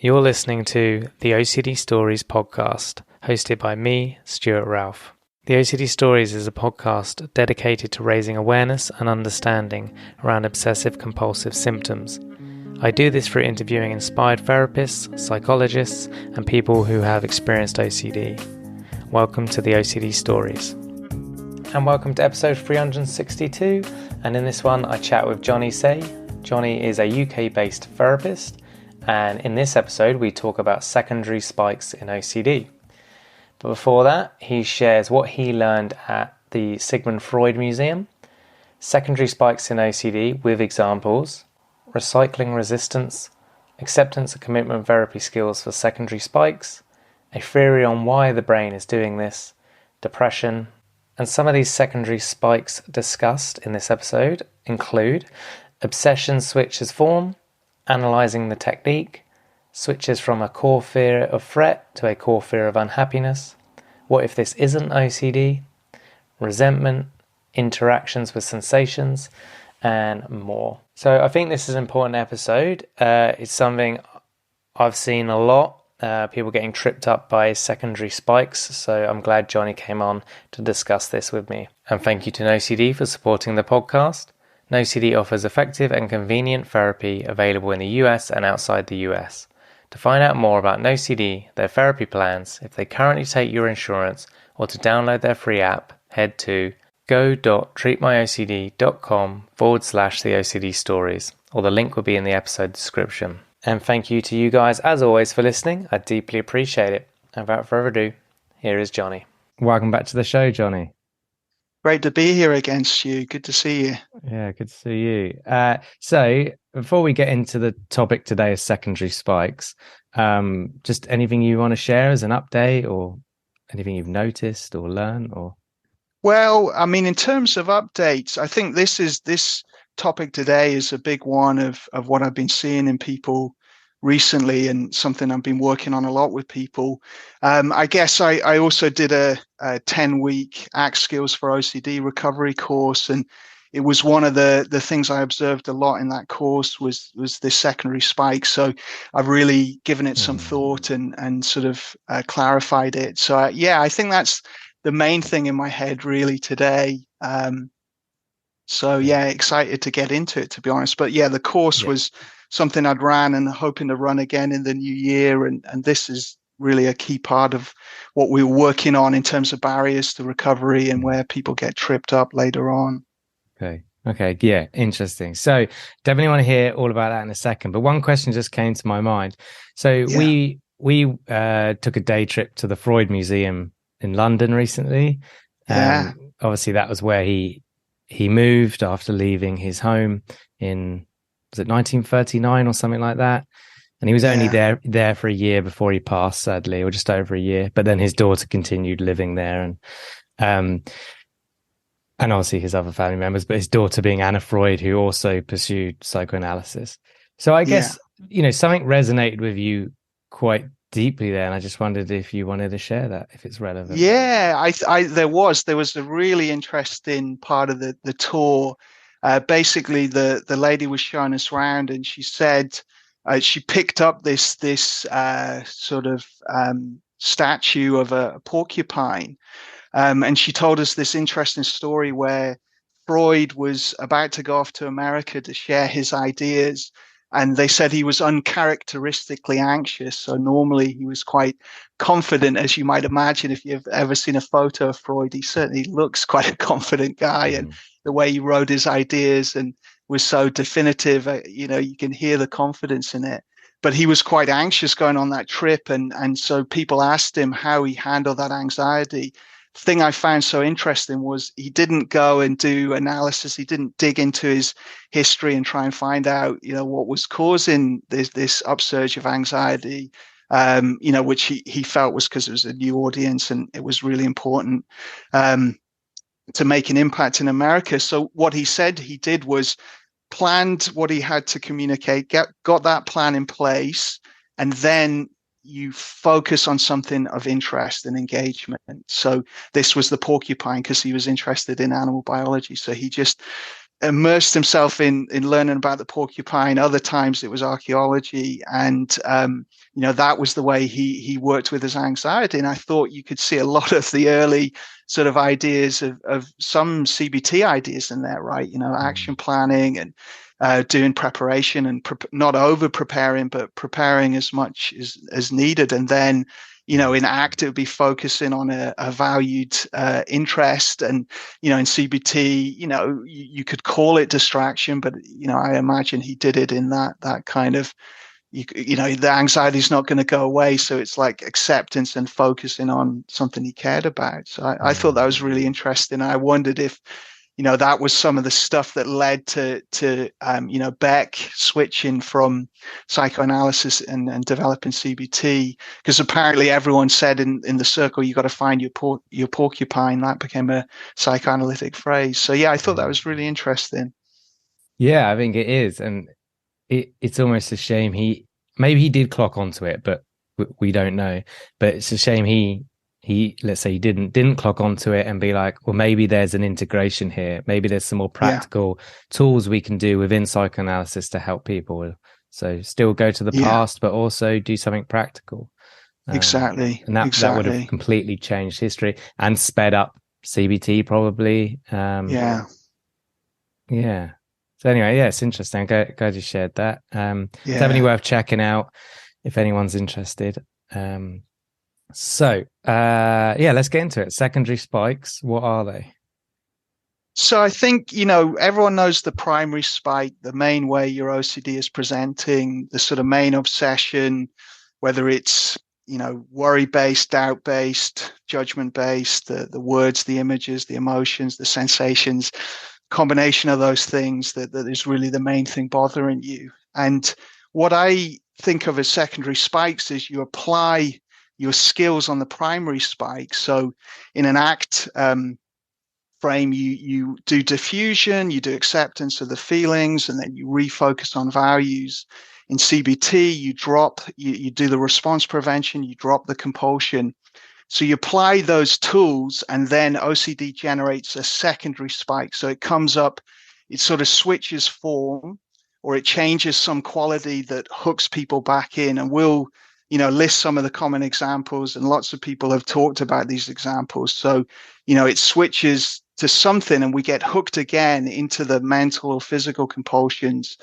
You're listening to the OCD Stories podcast, hosted by me, Stuart Ralph. The OCD Stories is a podcast dedicated to raising awareness and understanding around obsessive-compulsive symptoms. I do this through interviewing inspired therapists, psychologists, and people who have experienced OCD. Welcome to the OCD Stories. And welcome to episode 362, and in this one I chat with Jonny Say. Jonny is a UK-based therapist, and in this episode we talk about secondary spikes in OCD. But before that, he shares what he learned at the Sigmund Freud Museum, secondary spikes in OCD with examples, recycling resistance, acceptance and commitment therapy skills for secondary spikes, a theory on why the brain is doing this, depression, and some of these secondary spikes discussed in this episode include obsession switches form, analysing the technique, switches from a core fear of threat to a core fear of unhappiness, what if this isn't OCD, resentment, interactions with sensations, and more. So I think this is an important episode. It's something I've seen a lot. People getting tripped up by secondary spikes, so I'm glad Jonny came on to discuss this with me. And thank you to NoCD for supporting the podcast. NoCD offers effective and convenient therapy available in the US and outside the US. To find out more about NoCD, their therapy plans, if they currently take your insurance, or to download their free app, head to go.treatmyocd.com/the OCD stories, or the link will be in the episode description. And thank you to you guys, as always, for listening. I deeply appreciate it. And without further ado, here is Jonny. Welcome back to the show, Jonny. Great to be here again, Stu. Good to see you. Yeah, good to see you. So before we get into the topic today of secondary spikes, just anything you want to share as an update or anything you've noticed or learned or... Well, I mean, in terms of updates, I think this topic today is a big one of what I've been seeing in people recently and something I've been working on a lot with people. I guess I also did a 10-week ACT Skills for OCD recovery course, and it was one of the things I observed a lot in that course was this secondary spike. So I've really given it some thought and sort of clarified it. So I think that's the main thing in my head really today. So excited to get into it, to be honest. But the course was something I'd ran and hoping to run again in the new year. And this is really a key part of what we're working on in terms of barriers to recovery and where people get tripped up later on. Okay. Yeah. Interesting. So definitely want to hear all about that in a second. But one question just came to my mind. So we took a day trip to the Freud Museum in London recently. Obviously that was where he moved after leaving his home in, was it 1939 or something like that? And he was only there for a year before he passed, sadly, or just over a year. But then his daughter continued living there, and obviously his other family members, but his daughter being Anna Freud, who also pursued psychoanalysis. So I guess, something resonated with you quite deeply there, and I just wondered if you wanted to share that, if it's relevant. There was a really interesting part of the tour. Basically the lady was showing us around, and she said she picked up this sort of statue of a porcupine, and she told us this interesting story where Freud was about to go off to America to share his ideas. And they said he was uncharacteristically anxious. So normally he was quite confident, as you might imagine. If you've ever seen a photo of Freud, he certainly looks quite a confident guy. And the way he wrote his ideas and was so definitive, you can hear the confidence in it. But he was quite anxious going on that trip. And so people asked him how he handled that anxiety. Thing I found so interesting was he didn't go and do analysis. He didn't dig into his history and try and find out, what was causing this upsurge of anxiety, which he felt was because it was a new audience and it was really important to make an impact in America. So what he said he did was planned what he had to communicate, got that plan in place, and then you focus on something of interest and engagement. So this was the porcupine because he was interested in animal biology. So he just immersed himself in learning about the porcupine. Other times it was archaeology, and that was the way he worked with his anxiety. And I thought you could see a lot of the early sort of ideas of some CBT ideas in there, right? Action planning and doing preparation and not over preparing, but preparing as much as needed, and then in ACT, it would be focusing on a valued interest. And, in CBT, you could call it distraction, but, I imagine he did it in that kind of, the anxiety is not going to go away. So it's like acceptance and focusing on something he cared about. So I thought that was really interesting. I wondered if, that was some of the stuff that led to Beck switching from psychoanalysis and developing CBT, because apparently everyone said in the circle, you got to find your porcupine. That became a psychoanalytic phrase. So yeah, I thought that was really interesting. Yeah, I think it is. And it's almost a shame maybe he did clock onto it, but we don't know. But it's a shame he let's say he didn't clock onto it and be like, well, maybe there's an integration here. Maybe there's some more practical tools we can do within psychoanalysis to help people. So still go to the past, but also do something practical. Exactly. And that would have completely changed history and sped up CBT probably. Yeah. So anyway, yeah, it's interesting. Glad you shared that. Definitely worth checking out if anyone's interested. So let's get into it. Secondary spikes, what are they? So I think, everyone knows the primary spike, the main way your OCD is presenting, the sort of main obsession, whether it's, worry-based, doubt-based, judgment-based, the words, the images, the emotions, the sensations, combination of those things that is really the main thing bothering you. And what I think of as secondary spikes is you apply your skills on the primary spike. So in an ACT frame, you do diffusion, you do acceptance of the feelings, and then you refocus on values. In CBT, you do the response prevention, you drop the compulsion. So you apply those tools, and then OCD generates a secondary spike. So it comes up, it sort of switches form, or it changes some quality that hooks people back in. And we'll list some of the common examples, and lots of people have talked about these examples. So, it switches to something and we get hooked again into the mental or physical compulsions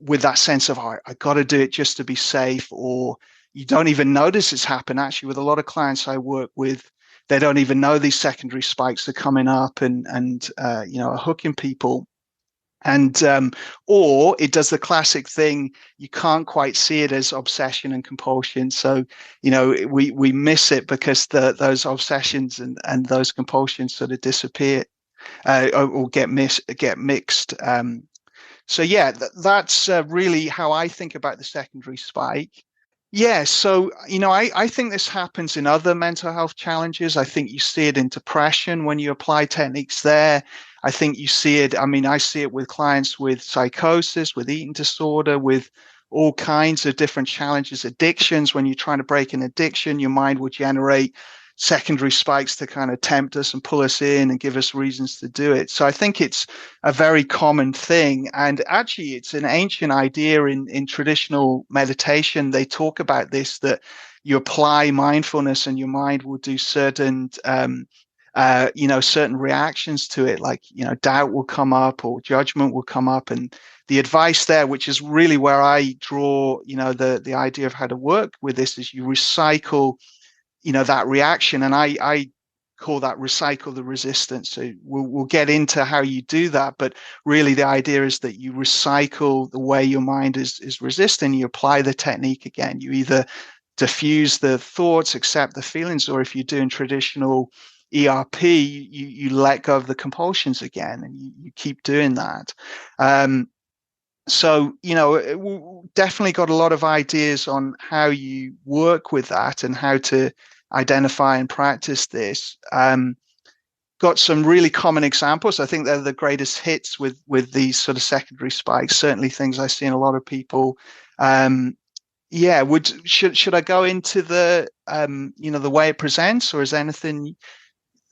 with that sense of, I got to do it just to be safe, or you don't even notice it's happened. Actually, with a lot of clients I work with, they don't even know these secondary spikes are coming up and are hooking people. And or it does the classic thing, you can't quite see it as obsession and compulsion. So, we miss it because those obsessions and those compulsions sort of disappear or get mixed. So yeah, that's really how I think about the secondary spike. Yeah, so, I think this happens in other mental health challenges. I think you see it in depression when you apply techniques there. I think you see it, I see it with clients with psychosis, with eating disorder, with all kinds of different challenges, addictions. When you're trying to break an addiction, your mind will generate secondary spikes to kind of tempt us and pull us in and give us reasons to do it. So I think it's a very common thing. And actually, it's an ancient idea in traditional meditation. They talk about this, that you apply mindfulness and your mind will do certain, certain reactions to it, like, doubt will come up or judgment will come up. And the advice there, which is really where I draw, the idea of how to work with this, is you recycle that reaction. And I call that recycle the resistance. So we'll get into how you do that. But really the idea is that you recycle the way your mind is resisting. You apply the technique again. You either diffuse the thoughts, accept the feelings, or if you're doing traditional ERP, you let go of the compulsions again, and you keep doing that. So, definitely got a lot of ideas on how you work with that and how to identify and practice this. Got some really common examples. I think they're the greatest hits with these sort of secondary spikes, certainly things I see in a lot of people. Should I go into the, the way it presents, or is there anything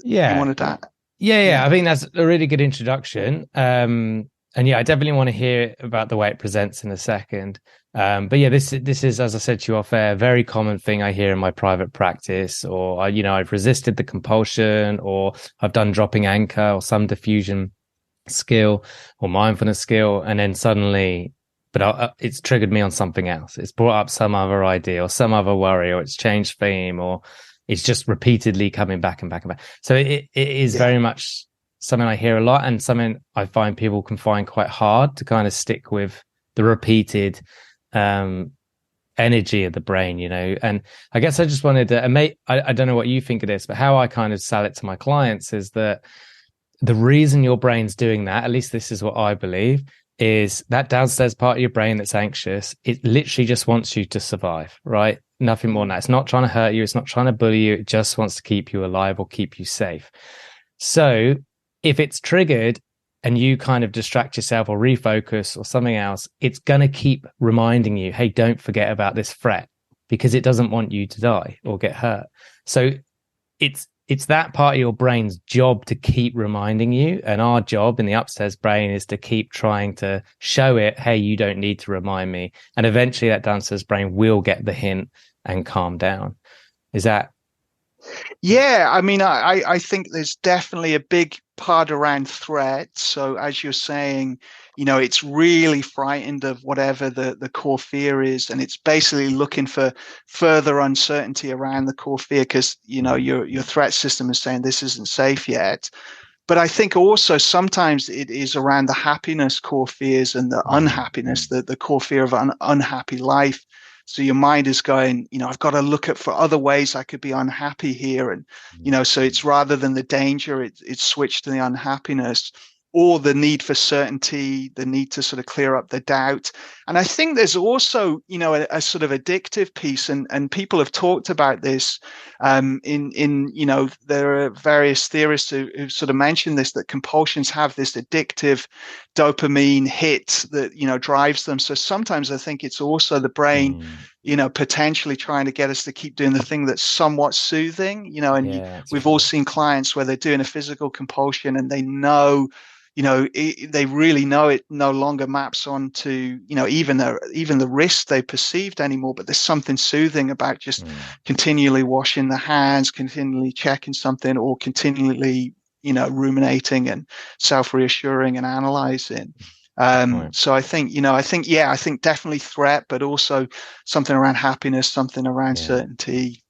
you wanted to add? Yeah. I think that's a really good introduction. And yeah, I definitely want to hear about the way it presents in a second. But yeah, this is, as I said to you off air, a very common thing I hear in my private practice, or I've resisted the compulsion, or I've done dropping anchor or some diffusion skill or mindfulness skill, and then suddenly, but it's triggered me on something else. It's brought up some other idea or some other worry, or it's changed theme, or it's just repeatedly coming back and back and back. So it is very much something I hear a lot, and something I find people can find quite hard to kind of stick with the repeated energy of the brain, And I guess I just wanted to, and I don't know what you think of this, but how I kind of sell it to my clients is that the reason your brain's doing that, at least this is what I believe, is that downstairs part of your brain that's anxious. It literally just wants you to survive, right? Nothing more than that. It's not trying to hurt you. It's not trying to bully you. It just wants to keep you alive or keep you safe. So if it's triggered and you kind of distract yourself or refocus or something else, it's going to keep reminding you, hey, don't forget about this threat, because it doesn't want you to die or get hurt. So it's that part of your brain's job to keep reminding you. And our job in the upstairs brain is to keep trying to show it, hey, you don't need to remind me. And eventually that downstairs brain will get the hint and calm down. Is that? Yeah, I mean, I think there's definitely a big part around threat. So as you're saying, it's really frightened of whatever the core fear is, and it's basically looking for further uncertainty around the core fear because your threat system is saying this isn't safe yet. But I think also sometimes it is around the happiness core fears and the unhappiness, the core fear of an unhappy life. So your mind is going, I've got to look for other ways I could be unhappy here. And, so it's rather than the danger, it's switched to the unhappiness or the need for certainty, the need to sort of clear up the doubt. And I think there's also, a sort of addictive piece, and people have talked about this there are various theorists who sort of mentioned this, that compulsions have this addictive dopamine hit that, drives them. So sometimes I think it's also the brain, potentially trying to get us to keep doing the thing that's somewhat soothing, and we've all seen clients where they're doing a physical compulsion and they know, they really know it no longer maps onto, even the risk they perceived anymore, but there's something soothing about just continually washing the hands, continually checking something, or continually, ruminating and self-reassuring and analyzing. So I think definitely threat, but also something around happiness, something around certainty.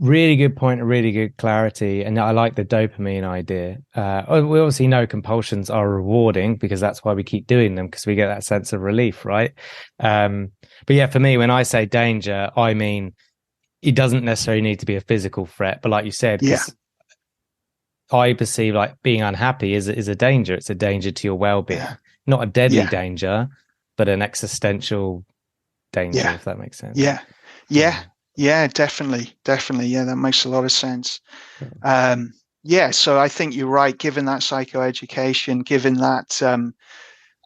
Really good point, really good clarity. And I like the dopamine idea. We obviously know compulsions are rewarding because that's why we keep doing them, because we get that sense of relief, right? But yeah, for me, when I say danger, I mean it doesn't necessarily need to be a physical threat, but like you said, I perceive like being unhappy is a danger. It's a danger to your well-being, not a deadly danger, but an existential danger, if that makes sense. Yeah, definitely. Yeah, that makes a lot of sense. So I think you're right, given that psychoeducation, given that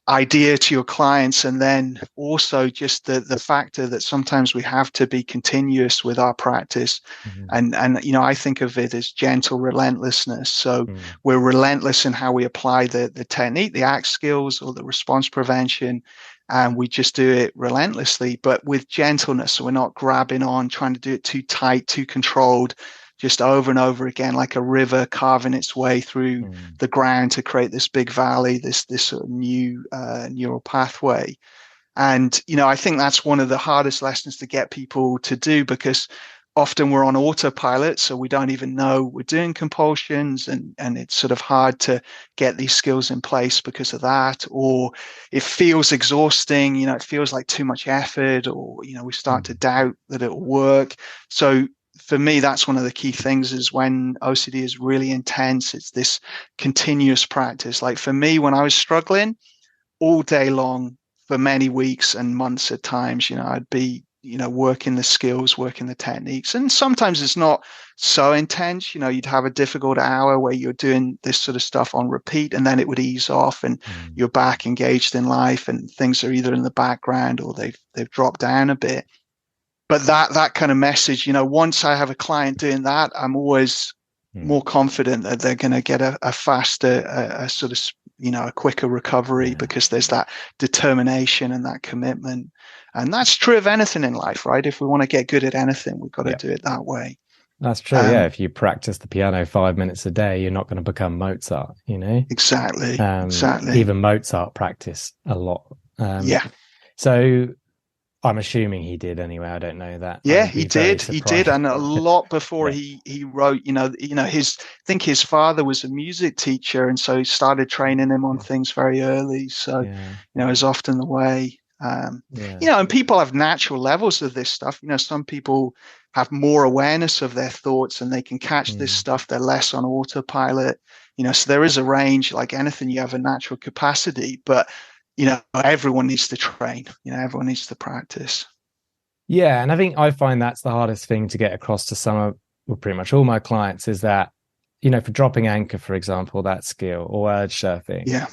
idea to your clients, and then also just the factor that sometimes we have to be continuous with our practice. And I think of it as gentle relentlessness. So we're relentless in how we apply the technique, the ACT skills or the response prevention, and we just do it relentlessly, but with gentleness. So we're not grabbing on, trying to do it too tight, too controlled, just over and over again, like a river carving its way through the ground to create this big valley, this sort of new neural pathway. And, I think that's one of the hardest lessons to get people to do, because often we're on autopilot, so we don't even know we're doing compulsions, and it's sort of hard to get these skills in place because of that, or it feels exhausting, it feels like too much effort, or, we start to doubt that it'll work. So for me, that's one of the key things, is when OCD is really intense, it's this continuous practice. Like for me, when I was struggling all day long for many weeks and months at times, I'd be working the skills, working the techniques. And sometimes it's not so intense. You'd have a difficult hour where you're doing this sort of stuff on repeat, and then it would ease off and you're back engaged in life, and things are either in the background or they've dropped down a bit. But that kind of message, once I have a client doing that, I'm always more confident that they're going to get a faster, a sort of, a quicker recovery, because there's that determination and that commitment. And that's true of anything in life, right? If we want to get good at anything, we've got to do it that way. That's true. If you practice the piano 5 minutes a day, you're not going to become Mozart, Exactly. Even Mozart practiced a lot. So I'm assuming he did anyway. I don't know that. Yeah, he did. He did, and a lot before he wrote. I think his father was a music teacher, and so he started training him on things very early. So, is often the way. And people have natural levels of this stuff. Some people have more awareness of their thoughts, and they can catch this stuff. They're less on autopilot. So there is a range. Like anything, you have a natural capacity, but everyone needs to train. Everyone needs to practice. Yeah, and I think I find that's the hardest thing to get across to pretty much all my clients, is that, for dropping anchor, for example, that skill, or urge surfing. Yeah.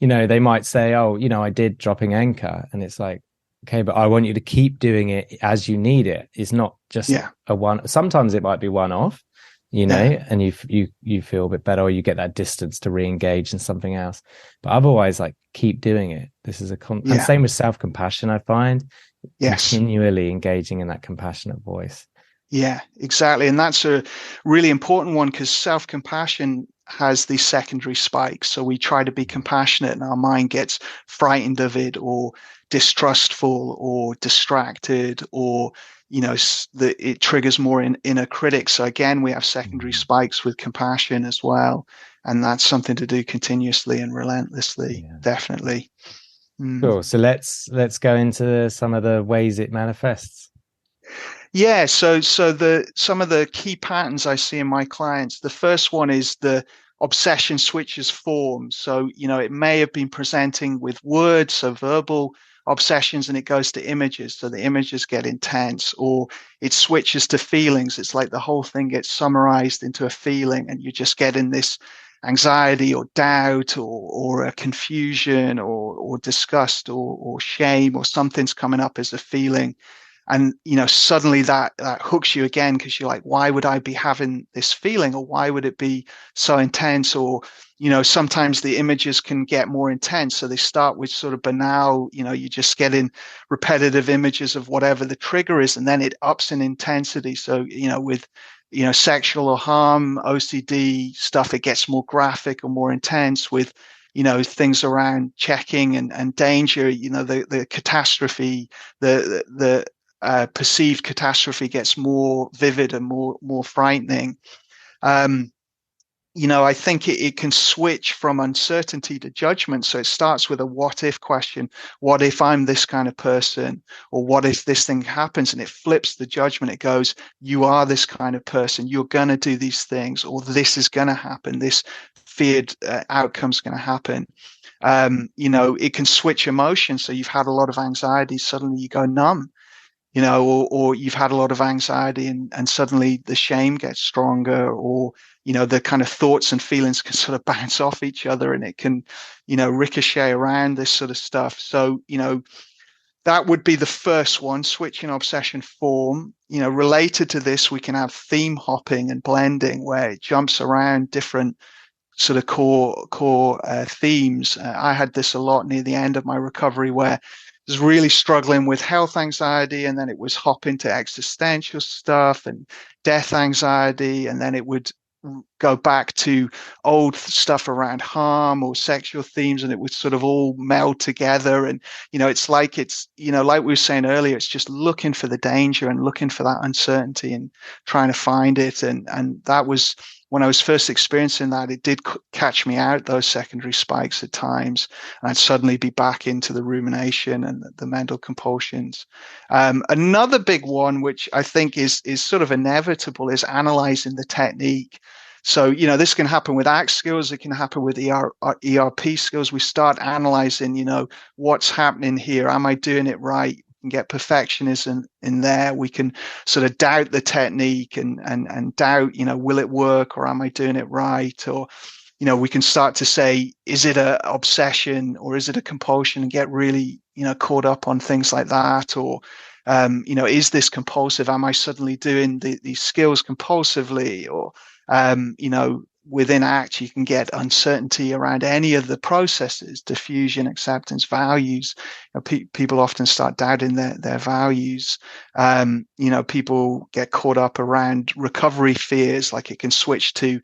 They might say, oh, I did dropping anchor. And it's like, okay, but I want you to keep doing it as you need it. It's not just a one. Sometimes it might be one off, and you feel a bit better, or you get that distance to re-engage in something else. But otherwise, like, keep doing it. This is and same with self-compassion, I find. Continually engaging in that compassionate voice. Yeah, exactly. And that's a really important one, because self-compassion has these secondary spikes. So we try to be compassionate and our mind gets frightened of it, or distrustful, or distracted, or it triggers more inner critics. So again, we have secondary spikes with compassion as well, and that's something to do continuously and relentlessly. Definitely. Cool. So let's go into some of the ways it manifests. Yeah. So some of the key patterns I see in my clients. The first one is the obsession switches form. So it may have been presenting with words, so verbal obsessions, and it goes to images. So the images get intense, or it switches to feelings. It's like the whole thing gets summarized into a feeling, and you just get in this anxiety or doubt, or a confusion, or disgust, or shame, or something's coming up as a feeling. And, suddenly that hooks you again, because you're like, why would I be having this feeling? Or why would it be so intense? Or, sometimes the images can get more intense. So they start with sort of banal, you just get in repetitive images of whatever the trigger is, and then it ups in intensity. So, with sexual or harm, OCD stuff, it gets more graphic or more intense. With things around checking and danger, the catastrophe, the perceived catastrophe gets more vivid and more frightening. I think it can switch from uncertainty to judgment. So it starts with a what if question. What if I'm this kind of person? Or what if this thing happens? And it flips the judgment. It goes, you are this kind of person. You're going to do these things, or this is going to happen. This feared outcome's going to happen. It can switch emotions. So you've had a lot of anxiety. Suddenly you go numb. Or you've had a lot of anxiety, and suddenly the shame gets stronger, or, the kind of thoughts and feelings can sort of bounce off each other, and it can, ricochet around, this sort of stuff. So, that would be the first one, switching obsession form. Related to this, we can have theme hopping and blending, where it jumps around different sort of core themes. I had this a lot near the end of my recovery, where was really struggling with health anxiety, and then it was hop into existential stuff and death anxiety, and then it would go back to old stuff around harm or sexual themes, and it would sort of all meld together. And it's like like we were saying earlier, it's just looking for the danger and looking for that uncertainty and trying to find it. And that was when I was first experiencing that. It did catch me out, those secondary spikes at times, and I'd suddenly be back into the rumination and the mental compulsions. Another big one, which I think is sort of inevitable, is analyzing the technique. So, this can happen with ACT skills. It can happen with ERP skills. We start analyzing, what's happening here. Am I doing it right? We can get perfectionism in there. We can sort of doubt the technique and doubt, will it work, or am I doing it right? Or, we can start to say, is it an obsession or is it a compulsion, and get really, caught up on things like that. Or, is this compulsive? Am I suddenly doing these skills compulsively? Or, Within ACT, you can get uncertainty around any of the processes: diffusion, acceptance, values. People often start doubting their values. People get caught up around recovery fears, like it can switch to,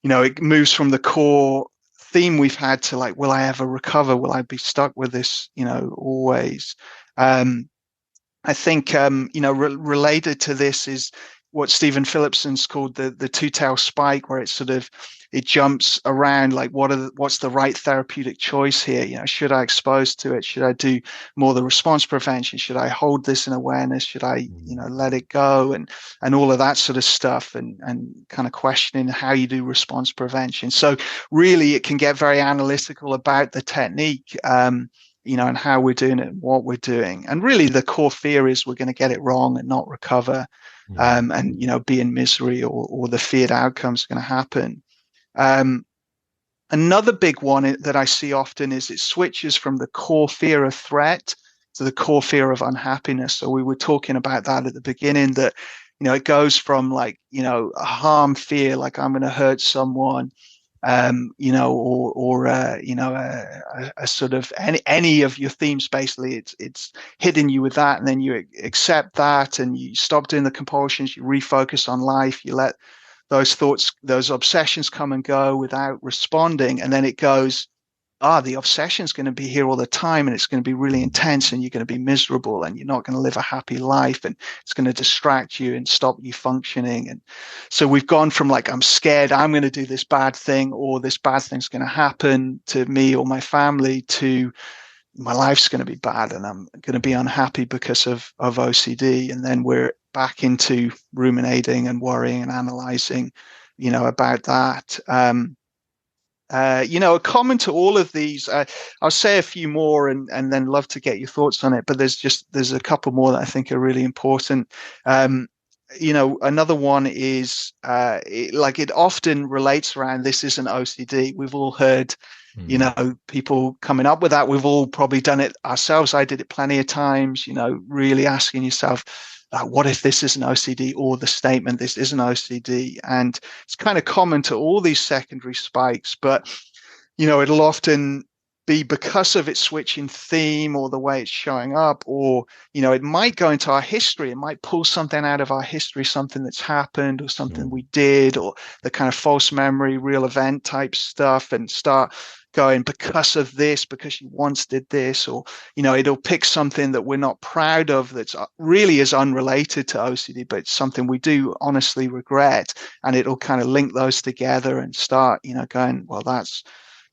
it moves from the core theme we've had to like, will I ever recover? Will I be stuck with this, always? I think, related to this is what Stephen Phillipson's called the two-tail spike, where it jumps around like, what's the right therapeutic choice here? Should I expose to it? Should I do more the response prevention? Should I hold this in awareness? Should I, let it go? And all of that sort of stuff, and kind of questioning how you do response prevention. So really it can get very analytical about the technique, and how we're doing it and what we're doing. And really the core fear is we're going to get it wrong and not recover, and, be in misery, or the feared outcomes are going to happen. Another big one that I see often is it switches from the core fear of threat to the core fear of unhappiness. So we were talking about that at the beginning, that, it goes from like, a harm fear, like I'm going to hurt someone, or a sort of any of your themes. Basically, it's hitting you with that, and then you accept that, and you stop doing the compulsions, you refocus on life, you let those thoughts, those obsessions come and go without responding, and then it goes, the obsession's going to be here all the time, and it's going to be really intense, and you're going to be miserable, and you're not going to live a happy life, and it's going to distract you and stop you functioning. And so we've gone from like, I'm scared, I'm going to do this bad thing, or this bad thing's going to happen to me or my family, to my life's going to be bad and I'm going to be unhappy because of OCD. And then we're back into ruminating and worrying and analysing, about that. Common to all of these, I'll say a few more and then love to get your thoughts on it, but there's a couple more that I think are really important. Another one is it often relates around, this isn't OCD. We've all heard, people coming up with that. We've all probably done it ourselves. I did it plenty of times, really asking yourself, what if this isn't OCD, or the statement, this isn't OCD? And it's kind of common to all these secondary spikes, but, it'll often be because of its switching theme or the way it's showing up, or, it might go into our history. It might pull something out of our history, something that's happened or something we did, or the kind of false memory, real event type stuff, and start going, because of this, because you once did this, or, it'll pick something that we're not proud of that's really is unrelated to OCD, but it's something we do honestly regret. And it'll kind of link those together and start, going, well, that's,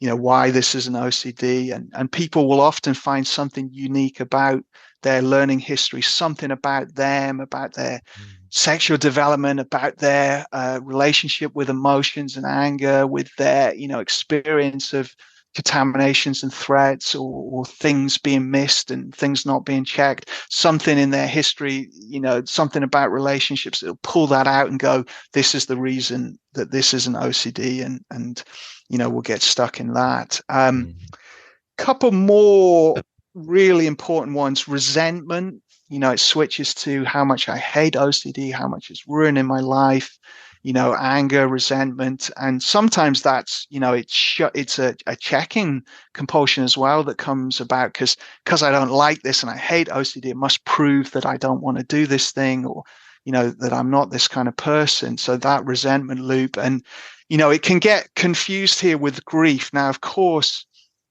why this is an OCD. And people will often find something unique about their learning history, something about them, about their sexual development, about their relationship with emotions and anger, with their, experience of contaminations and threats, or things being missed and things not being checked, something in their history, something about relationships that'll pull that out and go, this is the reason that this is an OCD, and we'll get stuck in that. Couple more really important ones. Resentment, it switches to how much I hate OCD, how much it's ruining my life. Anger, resentment, and sometimes that's, it's a checking compulsion as well that comes about because I don't like this and I hate OCD. It must prove that I don't want to do this thing, or, that I'm not this kind of person. So that resentment loop, and, it can get confused here with grief. Now, of course,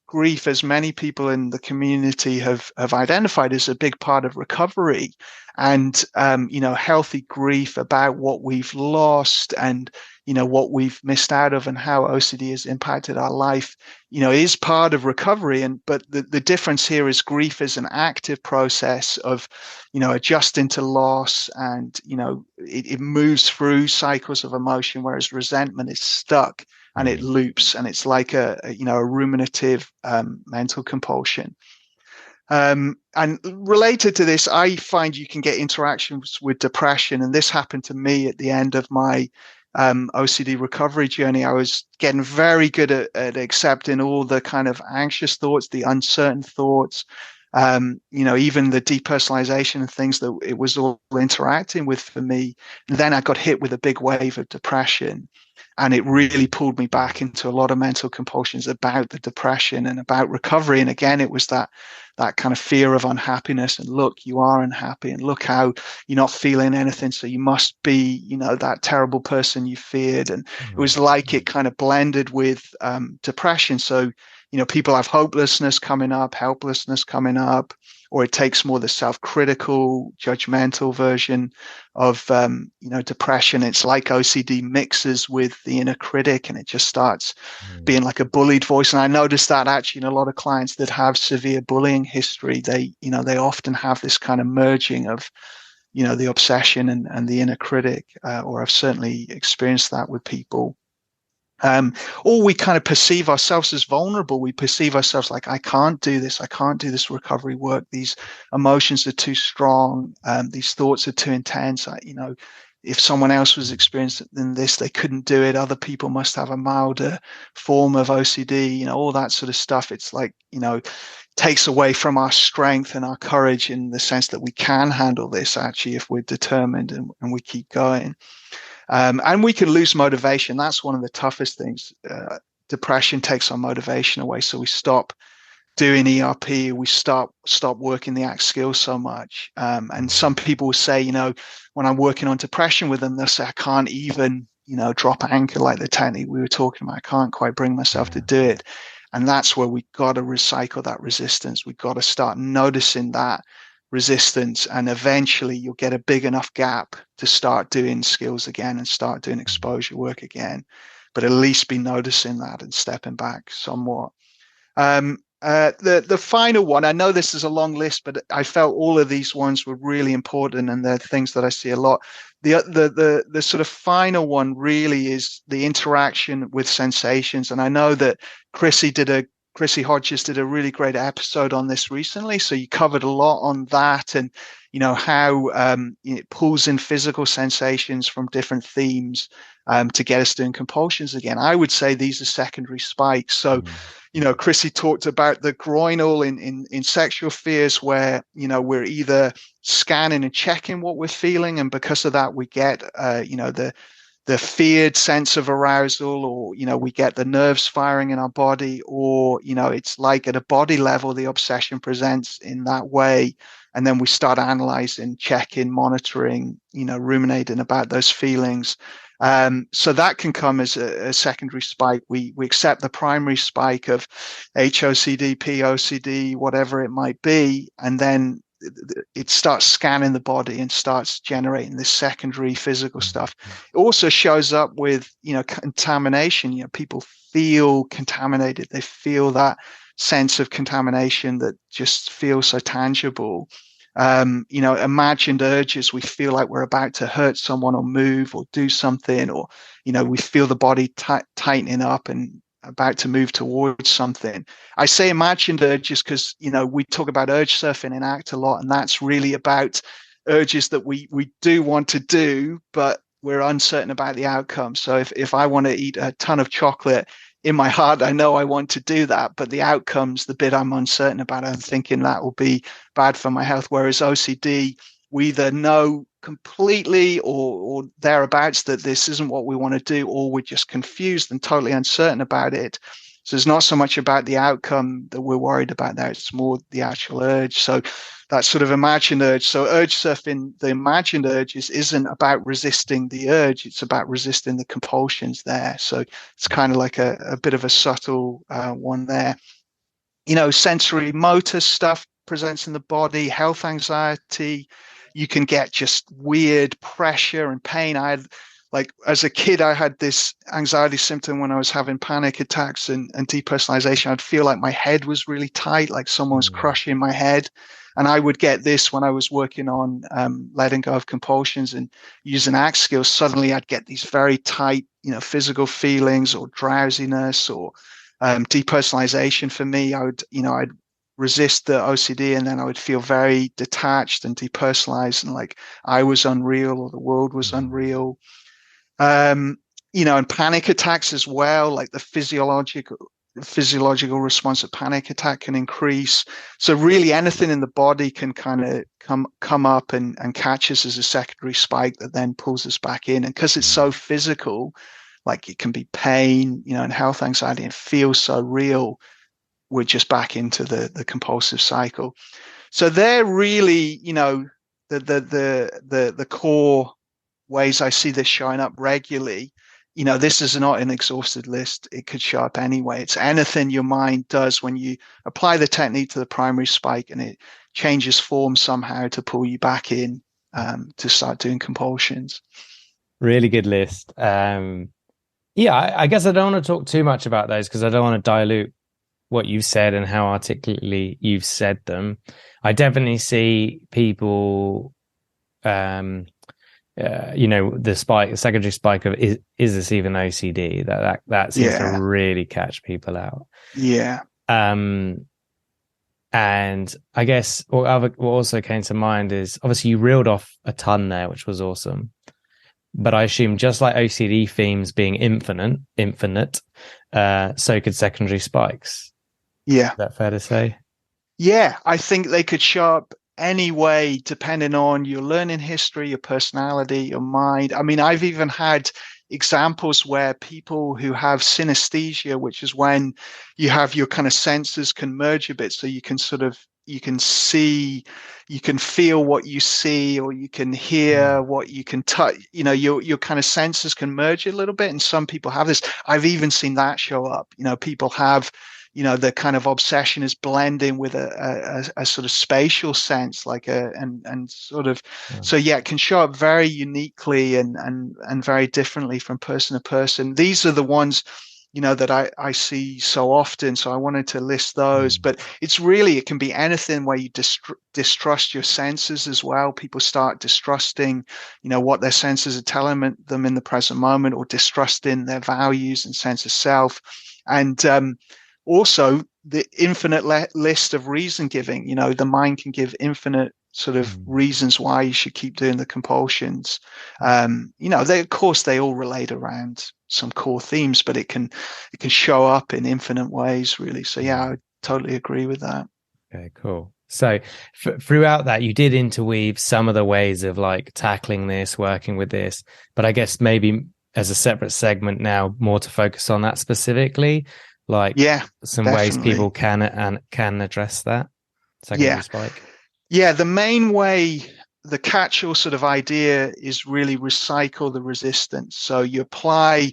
grief, as many people in the community have identified, is a big part of recovery. And, healthy grief about what we've lost and, what we've missed out of and how OCD has impacted our life, is part of recovery. But the difference here is grief is an active process of, adjusting to loss, and, it moves through cycles of emotion, whereas resentment is stuck and it loops, and it's like a ruminative mental compulsion. And related to this, I find you can get interactions with depression. And this happened to me at the end of my OCD recovery journey. I was getting very good at accepting all the kind of anxious thoughts, the uncertain thoughts, even the depersonalization and things that it was all interacting with for me. And then I got hit with a big wave of depression. And it really pulled me back into a lot of mental compulsions about the depression and about recovery. And again, it was that kind of fear of unhappiness. And look, you are unhappy, and look how you're not feeling anything. So you must be, that terrible person you feared. And it was like it kind of blended with depression. So, people have hopelessness coming up, helplessness coming up, or it takes more the self-critical, judgmental version of, depression. It's like OCD mixes with the inner critic, and it just starts being like a bullied voice. And I noticed that actually in a lot of clients that have severe bullying history, they often have this kind of merging of, the obsession and the inner critic, or I've certainly experienced that with people. Or we kind of perceive ourselves as vulnerable. We perceive ourselves like, I can't do this. I can't do this recovery work. These emotions are too strong. These thoughts are too intense. If someone else was experiencing this, they couldn't do it. Other people must have a milder form of OCD, all that sort of stuff. It's like, takes away from our strength and our courage in the sense that we can handle this actually if we're determined and we keep going. And we can lose motivation. That's one of the toughest things. Depression takes our motivation away. So we stop doing ERP. We stop working the ACT skills so much. And some people will say, when I'm working on depression with them, they'll say, I can't even, drop anchor like the technique we were talking about. I can't quite bring myself to do it. And that's where we got to recycle that resistance. We've got to start noticing that resistance, and eventually you'll get a big enough gap to start doing skills again and start doing exposure work again, but at least be noticing that and stepping back somewhat. The final one, I know this is a long list, but I felt all of these ones were really important, and they're things that I see a lot. The sort of final one really is the interaction with sensations. And I know that Chrissy Hodges did a really great episode on this recently. So you covered a lot on that, and how it pulls in physical sensations from different themes to get us doing compulsions again. I would say these are secondary spikes. So, Chrissy talked about the groinal in sexual fears, where we're either scanning and checking what we're feeling, and because of that we get the feared sense of arousal, or we get the nerves firing in our body, or it's like at a body level the obsession presents in that way, and then we start analyzing, checking, monitoring, ruminating about those feelings. So that can come as a secondary spike. We accept the primary spike of HOCD, POCD, whatever it might be, and then it starts scanning the body and starts generating this secondary physical stuff. It also shows up with, contamination. People feel contaminated. They feel that sense of contamination that just feels so tangible. Imagined urges. We feel like we're about to hurt someone or move or do something, or, we feel the body tightening up and about to move towards something. I say imagined urges because, we talk about urge surfing in ACT a lot, and that's really about urges that we do want to do, but we're uncertain about the outcome. So if I want to eat a ton of chocolate, in my heart, I know I want to do that, but the outcome's the bit I'm uncertain about. I'm thinking that will be bad for my health. Whereas OCD, we either know completely or thereabouts that this isn't what we want to do, or we're just confused and totally uncertain about it. So it's not so much about the outcome that we're worried about there. It's more the actual urge. So that sort of imagined urge. So urge surfing, the imagined urges, isn't about resisting the urge. It's about resisting the compulsions there. So it's kind of like a bit of a subtle one there. Sensory motor stuff presents in the body, health anxiety. You can get just weird pressure and pain. As a kid, I had this anxiety symptom when I was having panic attacks and depersonalization. I'd feel like my head was really tight, like someone was crushing my head. And I would get this when I was working on letting go of compulsions and using ACT skills. Suddenly I'd get these very tight, physical feelings, or drowsiness, or depersonalization. For me, I'd resist the OCD, and then I would feel very detached and depersonalized, and like I was unreal or the world was unreal. And panic attacks as well, like the physiological response to panic attack can increase. So really anything in the body can kind of come up and catch us as a secondary spike that then pulls us back in. And because it's so physical, like it can be pain, and health anxiety, and feels so real, we're just back into the compulsive cycle. So they're really, the core ways I see this showing up regularly. This is not an exhausted list. It could show up anyway. It's anything your mind does when you apply the technique to the primary spike and it changes form somehow to pull you back in to start doing compulsions. Really good list. I guess I don't want to talk too much about those because I don't want to dilute what you've said and how articulately you've said them. I definitely see people, the secondary spike of is this even OCD? That seems to really catch people out. Yeah. And I guess what also came to mind is obviously you reeled off a ton there, which was awesome. But I assume just like OCD themes being infinite, so could secondary spikes. Yeah. Is that fair to say? Yeah, I think they could show up anyway, depending on your learning history, your personality, your mind. I mean, I've even had examples where people who have synesthesia, which is when you have your kind of senses can merge a bit, so you can see, you can feel what you see, or you can hear what you can touch. Your kind of senses can merge a little bit, and some people have this. I've even seen that show up. People have, the kind of obsession is blending with a sort of spatial sense, like so yeah, it can show up very uniquely and very differently from person to person. These are the ones that I see so often. So I wanted to list those, but it can be anything where you distrust your senses as well. People start distrusting, what their senses are telling them in the present moment, or distrusting their values and sense of self. And also the infinite list of reason giving, the mind can give infinite sort of reasons why you should keep doing the compulsions. Of course they all relate around some core themes, but it can show up in infinite ways, really. So yeah, I totally agree with that. Okay, cool. So throughout that, you did interweave some of the ways of like tackling this, working with this, but I guess maybe as a separate segment now, more to focus on that specifically, like some ways people can address that secondary spike. Yeah, the main way, the catch-all sort of idea is really recycle the resistance. So you apply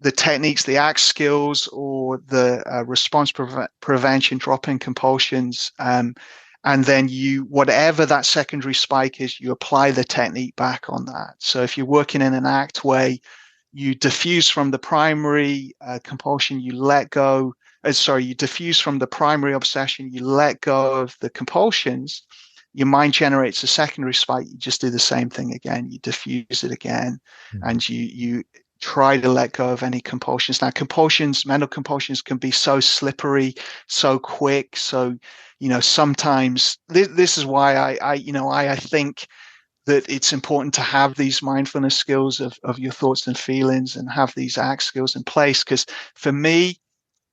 the techniques, the ACT skills, or the response prevention drop-in compulsions, and then whatever that secondary spike is, you apply the technique back on that. So if you're working in an ACT way, you diffuse from the primary compulsion, you diffuse from the primary obsession, you let go of the compulsions. Your mind generates a secondary spike. You just do the same thing again. You diffuse it again, and you try to let go of any compulsions. Now, mental compulsions can be so slippery, so quick. So, sometimes this is why I think that it's important to have these mindfulness skills of your thoughts and feelings, and have these ACT skills in place. Because for me,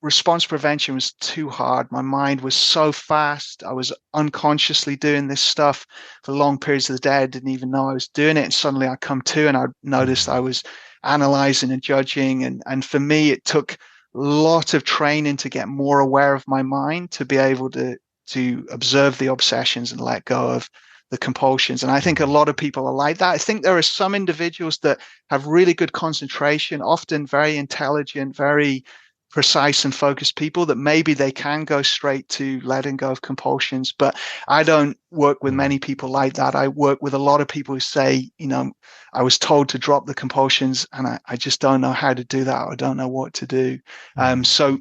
response prevention was too hard. My mind was so fast. I was unconsciously doing this stuff for long periods of the day. I didn't even know I was doing it. And suddenly I come to and I noticed I was analyzing and judging. And for me, it took a lot of training to get more aware of my mind, to be able to observe the obsessions and let go of the compulsions. And I think a lot of people are like that. I think there are some individuals that have really good concentration, often very intelligent, very precise and focused people, that maybe they can go straight to letting go of compulsions. But I don't work with many people like that. I work with a lot of people who say, I was told to drop the compulsions and I just don't know how to do that. I don't know what to do. So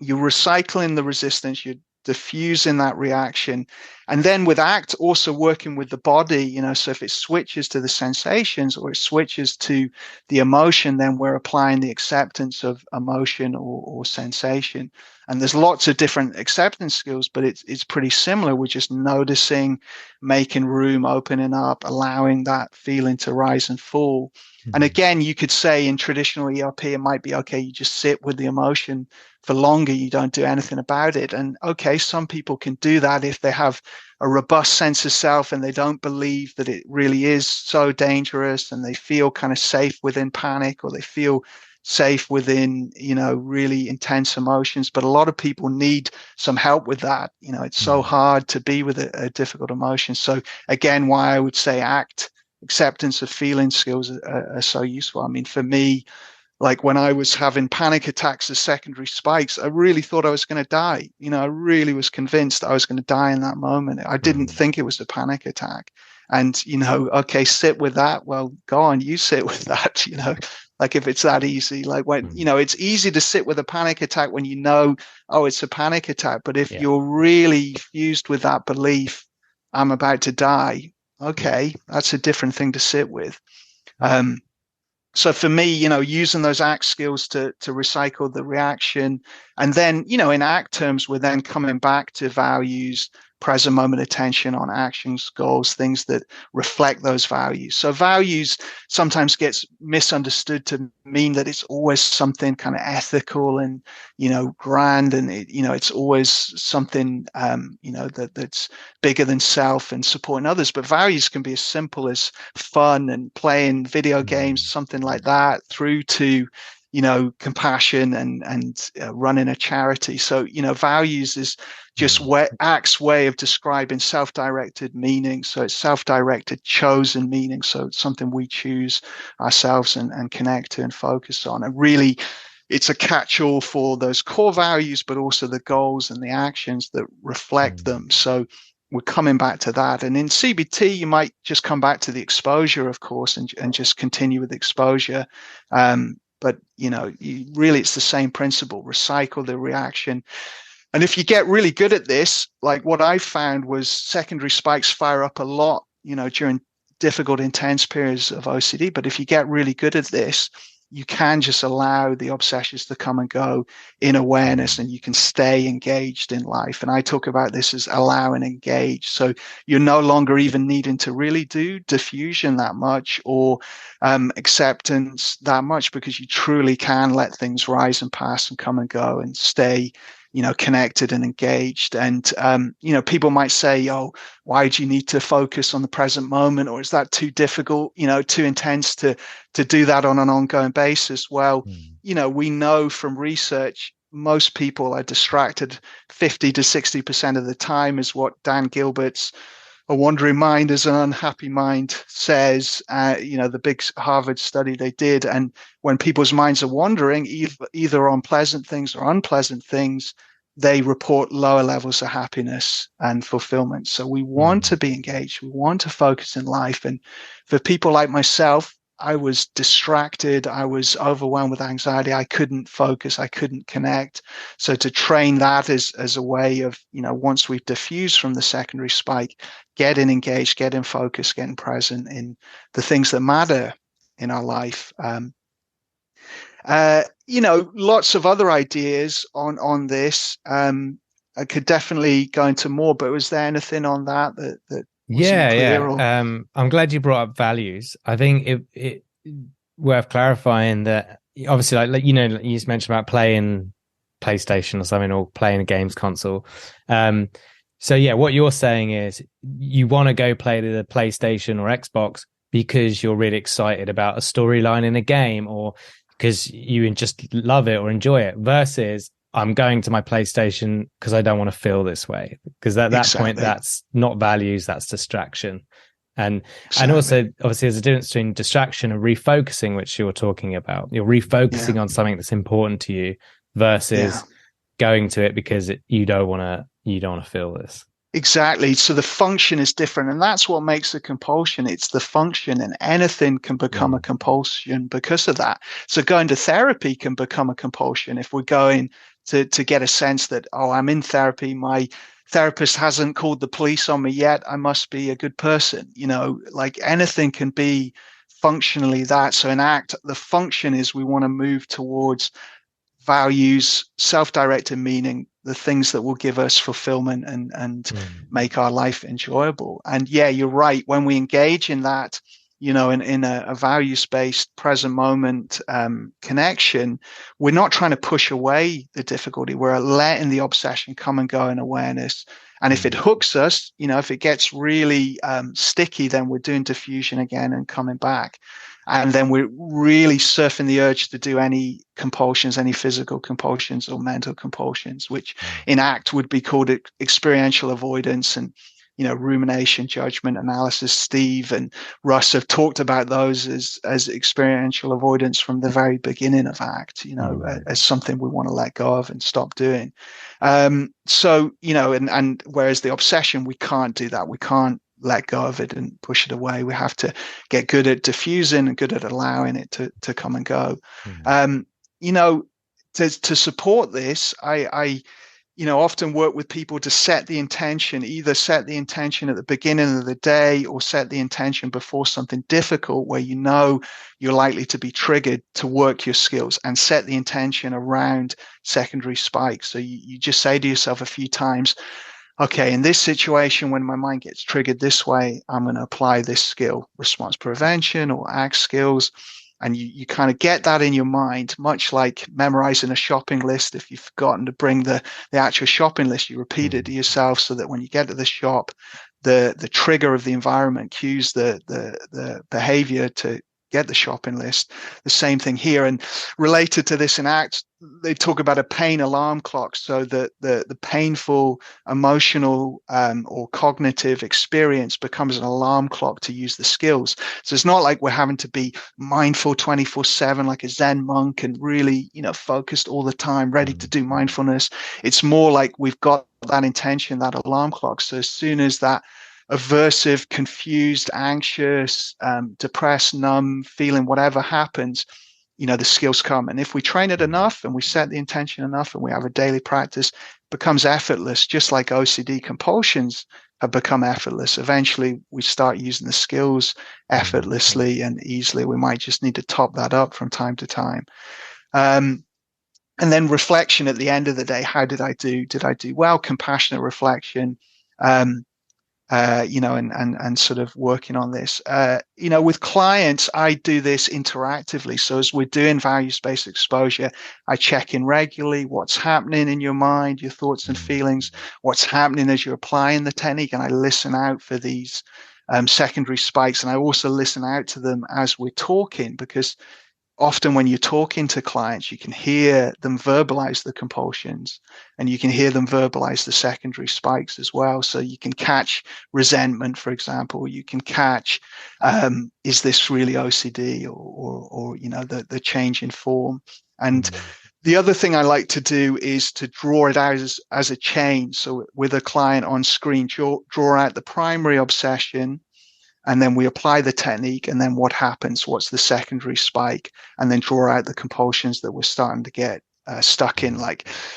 you're recycling the resistance, you're diffusing that reaction. And then with ACT, also working with the body, so if it switches to the sensations or it switches to the emotion, then we're applying the acceptance of emotion or sensation. And there's lots of different acceptance skills, but it's pretty similar. We're just noticing, making room, opening up, allowing that feeling to rise and fall. And again, you could say in traditional ERP, it might be, okay, you just sit with the emotion for longer, you don't do anything about it. And okay, some people can do that if they have a robust sense of self and they don't believe that it really is so dangerous, and they feel kind of safe within panic, or they feel safe within, really intense emotions. But a lot of people need some help with that. It's so hard to be with a difficult emotion. So again, why I would say acceptance of feeling skills are so useful. I mean, for me, like when I was having panic attacks as secondary spikes, I really thought I was going to die. I really was convinced I was going to die in that moment. I didn't think it was a panic attack. And, okay, sit with that. Well, go on, you sit with that, like if it's that easy, like when, it's easy to sit with a panic attack when oh, it's a panic attack. But if you're really fused with that belief, I'm about to die, okay, that's a different thing to sit with. So for me, using those ACT skills to recycle the reaction, and then, in ACT terms, we're then coming back to values, present moment attention on actions, goals, things that reflect those values. So values sometimes gets misunderstood to mean that it's always something kind of ethical and, grand, and it's always something, that's bigger than self and supporting others. But values can be as simple as fun and playing video games, something like that, through to compassion and running a charity. So, values is just ACT's way of describing self-directed meaning. So it's self-directed, chosen meaning. So it's something we choose ourselves and connect to and focus on. And really, it's a catch-all for those core values, but also the goals and the actions that reflect them. So we're coming back to that. And in CBT, you might just come back to the exposure, of course, and just continue with exposure. But, really, it's the same principle, recycle the reaction. And if you get really good at this, like what I found was secondary spikes fire up a lot, during difficult, intense periods of OCD. But if you get really good at this, you can just allow the obsessions to come and go in awareness, and you can stay engaged in life. And I talk about this as allow and engage. So you're no longer even needing to really do diffusion that much or acceptance that much, because you truly can let things rise and pass and come and go and stay connected and engaged. And, people might say, oh, why do you need to focus on the present moment? Or is that too difficult, too intense to do that on an ongoing basis? Well, we know from research, most people are distracted 50 to 60% of the time, is what Dan Gilbert's A Wandering Mind is an Unhappy Mind says, the big Harvard study they did. And when people's minds are wandering, either on pleasant things or unpleasant things, they report lower levels of happiness and fulfillment. So we want to be engaged. We want to focus in life. And for people like myself, I was distracted. I was overwhelmed with anxiety. I couldn't focus. I couldn't connect. So to train that as a way of, once we've diffused from the secondary spike, getting engaged, getting focused, getting present in the things that matter in our life. Lots of other ideas on this. I could definitely go into more, but was there anything on that wasn't clear? I'm glad you brought up values. I think it worth clarifying that obviously, like you just mentioned about playing PlayStation or something, or playing a games console. So what you're saying is you want to go play the PlayStation or Xbox because you're really excited about a storyline in a game, or because you just love it or enjoy it, versus I'm going to my PlayStation because I don't want to feel this way. Because at that point, that's not values, that's distraction. And also, obviously, there's a difference between distraction and refocusing, which you're talking about. You're refocusing on something that's important to you versus going to it because you don't want to feel this. Exactly. So the function is different, and that's what makes a compulsion. It's the function, and anything can become a compulsion because of that. So going to therapy can become a compulsion if we're going to get a sense that, oh, I'm in therapy, my therapist hasn't called the police on me yet, I must be a good person. Like anything can be functionally that. So in ACT, the function is we want to move towards values, self-directed meaning, the things that will give us fulfillment and make our life enjoyable. And you're right. When we engage in that, in a values-based present moment connection, we're not trying to push away the difficulty. We're letting the obsession come and go in awareness. And if it hooks us, if it gets really sticky, then we're doing diffusion again and coming back. And then we're really surfing the urge to do any compulsions, any physical compulsions or mental compulsions, which in ACT would be called experiential avoidance and, rumination, judgment, analysis. Steve and Russ have talked about those as experiential avoidance from the very beginning of ACT, as something we want to let go of and stop doing. So, and whereas the obsession, we can't do that. We can't let go of it and push it away. We have to get good at diffusing and good at allowing it to come and go. To support this, I often work with people to set the intention, either set the intention at the beginning of the day or set the intention before something difficult where you're likely to be triggered to work your skills, and set the intention around secondary spikes. So you just say to yourself a few times, okay, in this situation, when my mind gets triggered this way, I'm going to apply this skill, response prevention or ACT skills. And you kind of get that in your mind, much like memorizing a shopping list. If you've forgotten to bring the actual shopping list, you repeat it to yourself so that when you get to the shop, the trigger of the environment cues the behavior to get the shopping list. The same thing here. And related to this in ACT, they talk about a pain alarm clock. So that the painful emotional or cognitive experience becomes an alarm clock to use the skills. So it's not like we're having to be mindful 24/7 like a Zen monk and really, focused all the time, ready to do mindfulness. It's more like we've got that intention, that alarm clock. So as soon as that aversive, confused, anxious, depressed, numb feeling, whatever happens, the skills come. And if we train it enough and we set the intention enough and we have a daily practice, it becomes effortless, just like OCD compulsions have become effortless. Eventually, we start using the skills effortlessly and easily. We might just need to top that up from time to time. And then reflection at the end of the day. How did I do? Did I do well? Compassionate reflection. And sort of working on this. With clients, I do this interactively. So as we're doing values-based exposure, I check in regularly. What's happening in your mind, your thoughts and feelings, what's happening as you're applying the technique, and I listen out for these secondary spikes. And I also listen out to them as we're talking, because often when you're talking to clients, you can hear them verbalize the compulsions and you can hear them verbalize the secondary spikes as well. So you can catch resentment, for example. You can catch, is this really OCD or the change in form? And the other thing I like to do is to draw it out as a chain. So with a client on screen, draw out the primary obsession, and then we apply the technique, and then what happens? What's the secondary spike? And then draw out the compulsions that we're starting to get stuck in.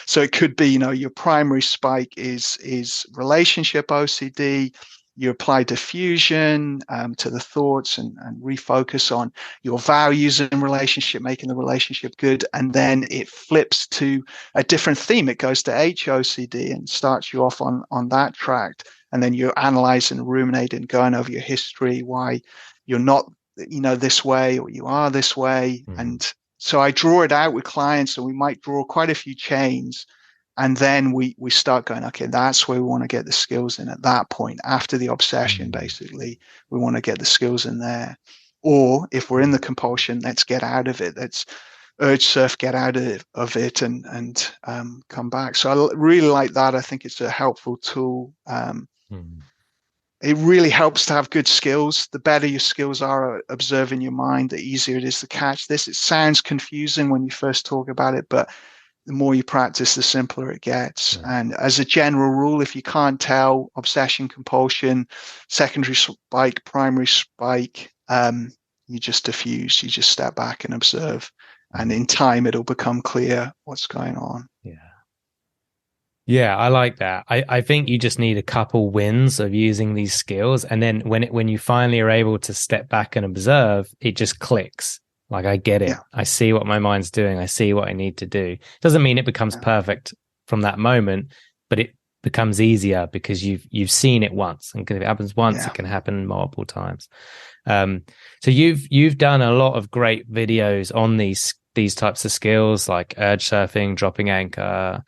So it could be, your primary spike is relationship OCD. You apply diffusion to the thoughts and refocus on your values in relationship, making the relationship good. And then it flips to a different theme. It goes to HOCD and starts you off on that track. And then you're analyzing, ruminating, going over your history, why you're not, this way, or you are this way. And so I draw it out with clients, and we might draw quite a few chains. And then we start going, okay, that's where we want to get the skills in at that point. After the obsession, basically, we want to get the skills in there. Or if we're in the compulsion, let's get out of it. Let's urge surf, get out of it and come back. So I really like that. I think it's a helpful tool. It really helps to have good skills. The better your skills are at observing your mind, the easier it is to catch this. It sounds confusing when you first talk about it, but the more you practice, the simpler it gets. And as a general rule, if you can't tell obsession, compulsion, secondary spike, primary spike, you just diffuse, you just step back and observe. And in time, it'll become clear what's going on. Yeah, I like that. I think you just need a couple wins of using these skills. And then when you finally are able to step back and observe, it just clicks. Like, I get it. I see what my mind's doing. I see what I need to do. Doesn't mean it becomes perfect from that moment, but it becomes easier because you've seen it once. And if it happens once, it can happen multiple times. So you've done a lot of great videos on these types of skills, like urge surfing, dropping anchor,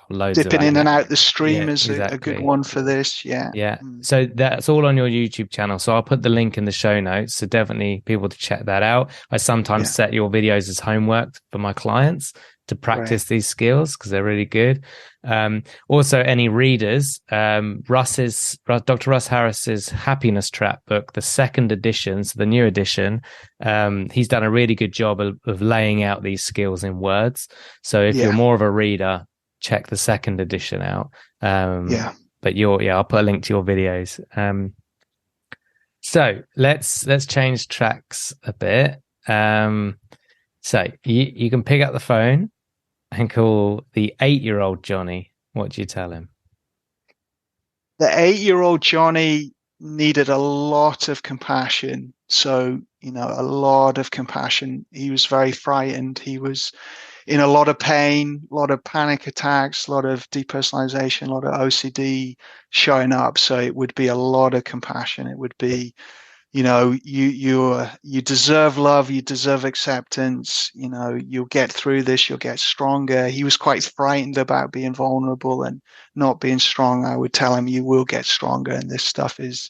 loads of Dipping in and out the stream yeah, is a good exactly. one for this. Yeah. Yeah. So that's all on your YouTube channel. So I'll put the link in the show notes. So definitely people to check that out. I sometimes set your videos as homework for my clients to practice these skills because they're really good. Also, any readers, Dr. Russ Harris's Happiness Trap book, the second edition, so the new edition, he's done a really good job of laying out these skills in words. So if you're more of a reader, check the second edition out. But I'll put a link to your videos. So let's change tracks a bit. So you can pick up the phone and call the 8-year-old Jonny. What do you tell him? The 8-year-old Jonny needed a lot of compassion. So, a lot of compassion. He was very frightened. He was in a lot of pain, a lot of panic attacks, a lot of depersonalization, a lot of OCD showing up. So it would be a lot of compassion. It would be, you deserve love, you deserve acceptance, you'll get through this, you'll get stronger. He was quite frightened about being vulnerable and not being strong. I would tell him, you will get stronger, and this stuff is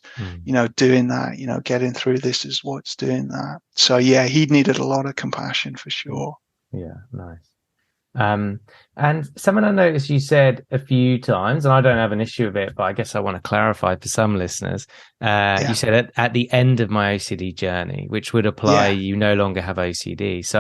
doing that. Getting through this is what's doing that. So he needed a lot of compassion for sure. Nice. And something I noticed you said a few times, and I don't have an issue with it, but I guess I want to clarify for some listeners. You said at the end of my OCD journey, which would apply you no longer have OCD. So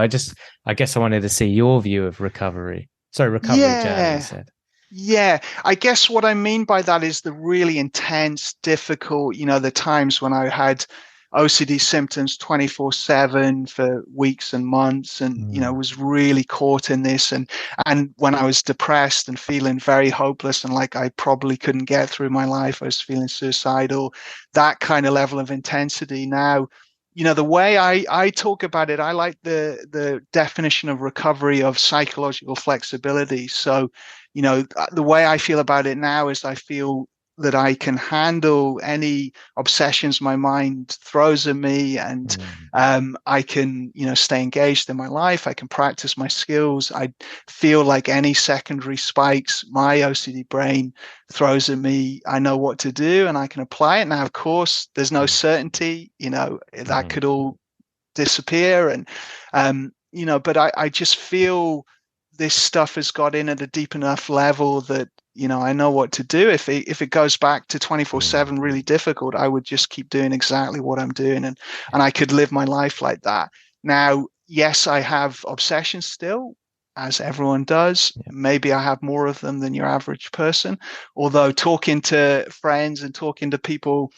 I guess I wanted to see your view of recovery. Recovery journey, you said. Yeah, I guess what I mean by that is the really intense, difficult, the times when I had OCD symptoms 24/7 for weeks and months, and was really caught in this, and when I was depressed and feeling very hopeless and like I probably couldn't get through my life, I was feeling suicidal, that kind of level of intensity. Now, the way I talk about it, I like the definition of recovery of psychological flexibility. So, the way I feel about it now is I feel that I can handle any obsessions my mind throws at me, and I can, stay engaged in my life. I can practice my skills. I feel like any secondary spikes my OCD brain throws at me, I know what to do and I can apply it. Now, of course, there's no certainty, that could all disappear. And, but I just feel this stuff has got in at a deep enough level that, I know what to do. If it goes back to 24/7 really difficult, I would just keep doing exactly what I'm doing, and I could live my life like that. Now, yes, I have obsessions still, as everyone does. Maybe I have more of them than your average person. Although talking to friends and talking to people,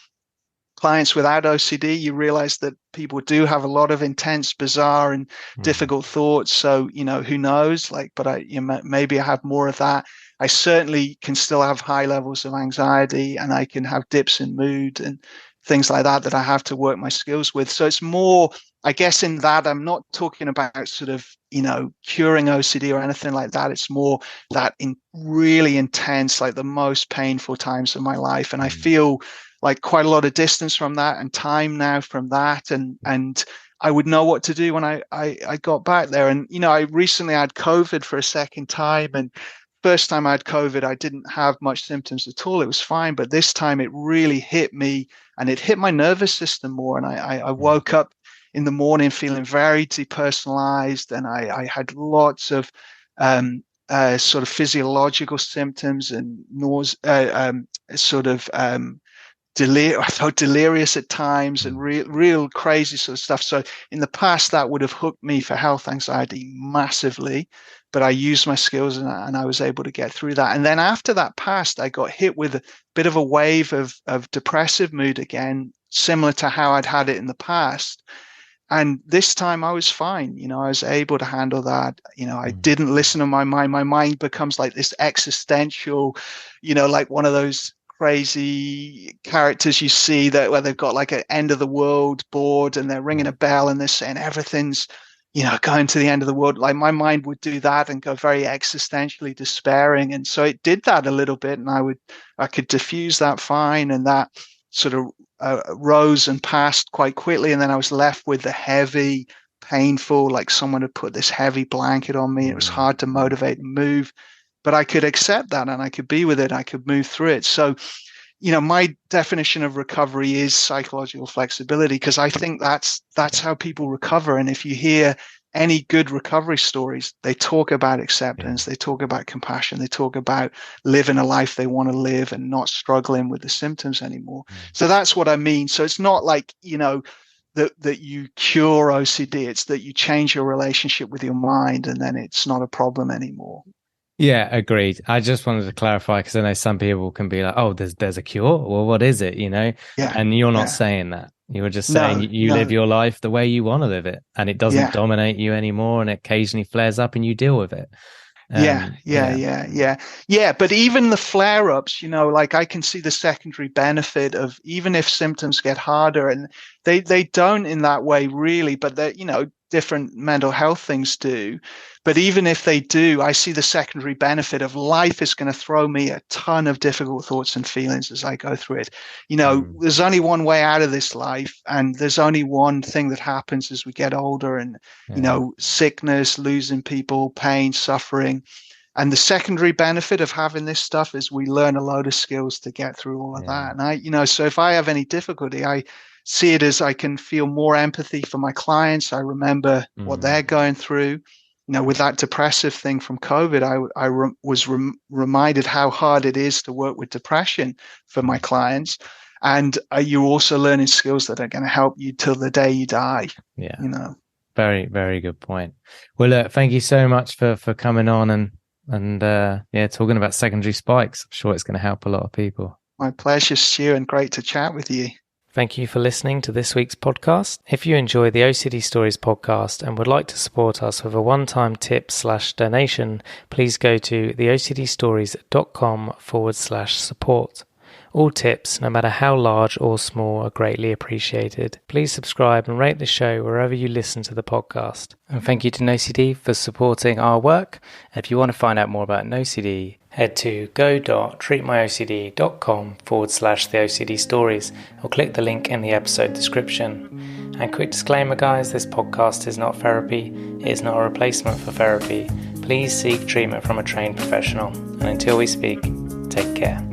clients without OCD, you realize that people do have a lot of intense, bizarre, and difficult thoughts. So, who knows? But maybe I have more of that. I certainly can still have high levels of anxiety, and I can have dips in mood and things like that I have to work my skills with. So it's more, I guess, in that I'm not talking about sort of, curing OCD or anything like that. It's more that in really intense, like the most painful times of my life. And I feel like quite a lot of distance from that and time now from that. And I would know what to do when I got back there. And, I recently had COVID for a second time, and first time I had COVID, I didn't have much symptoms at all. It was fine. But this time it really hit me, and it hit my nervous system more. And I woke up in the morning feeling very depersonalized, and I had lots of sort of physiological symptoms and nausea, I felt delirious at times, and real crazy sort of stuff. So in the past, that would have hooked me for health anxiety massively, but I used my skills and I was able to get through that. And then after that passed, I got hit with a bit of a wave of depressive mood again, similar to how I'd had it in the past. And this time I was fine. I was able to handle that. I didn't listen to my mind. My mind becomes like this existential, like one of those crazy characters you see that where they've got like an end of the world board and they're ringing a bell and they're saying everything's, going to the end of the world. Like my mind would do that and go very existentially despairing. And so it did that a little bit, and I could diffuse that fine, and that sort of rose and passed quite quickly. And then I was left with the heavy, painful, like someone had put this heavy blanket on me. It was hard to motivate and move. but I could accept that and I could be with it. I could move through it. So, my definition of recovery is psychological flexibility, because I think that's how people recover. And if you hear any good recovery stories, they talk about acceptance, they talk about compassion, they talk about living a life they want to live and not struggling with the symptoms anymore. So that's what I mean. So it's not like, that you cure OCD. It's that you change your relationship with your mind, and then it's not a problem anymore. Yeah, agreed. I just wanted to clarify, because I know some people can be like, "Oh, there's a cure. Well, what is it?" Yeah, and you're not saying that. You were just saying you live your life the way you want to live it, and it doesn't dominate you anymore, and it occasionally flares up, and you deal with it. Yeah. But even the flare-ups, like I can see the secondary benefit of, even if symptoms get harder, and they don't in that way really, but they, different mental health things do. But even if they do, I see the secondary benefit of life is going to throw me a ton of difficult thoughts and feelings as I go through it. There's only one way out of this life, and there's only one thing that happens as we get older, and, sickness, losing people, pain, suffering. And the secondary benefit of having this stuff is we learn a load of skills to get through all of that. And so if I have any difficulty, I see it as I can feel more empathy for my clients. I remember what they're going through. With that depressive thing from COVID, I was reminded how hard it is to work with depression for my clients. And you're also learning skills that are going to help you till the day you die. Yeah. Very, very good point. Well, look, thank you so much for coming on and talking about secondary spikes. I'm sure it's going to help a lot of people. My pleasure, Stu, and great to chat with you. Thank you for listening to this week's podcast. If you enjoy the OCD Stories podcast and would like to support us with a one-time tip/donation, please go to theocdstories.com/support. All tips, no matter how large or small, are greatly appreciated. Please subscribe and rate the show wherever you listen to the podcast. And thank you to NoCD for supporting our work. If you want to find out more about NoCD, head to go.treatmyocd.com/theOCD stories or click the link in the episode description. And quick disclaimer, guys, this podcast is not therapy. It is not a replacement for therapy. Please seek treatment from a trained professional. And until we speak, take care.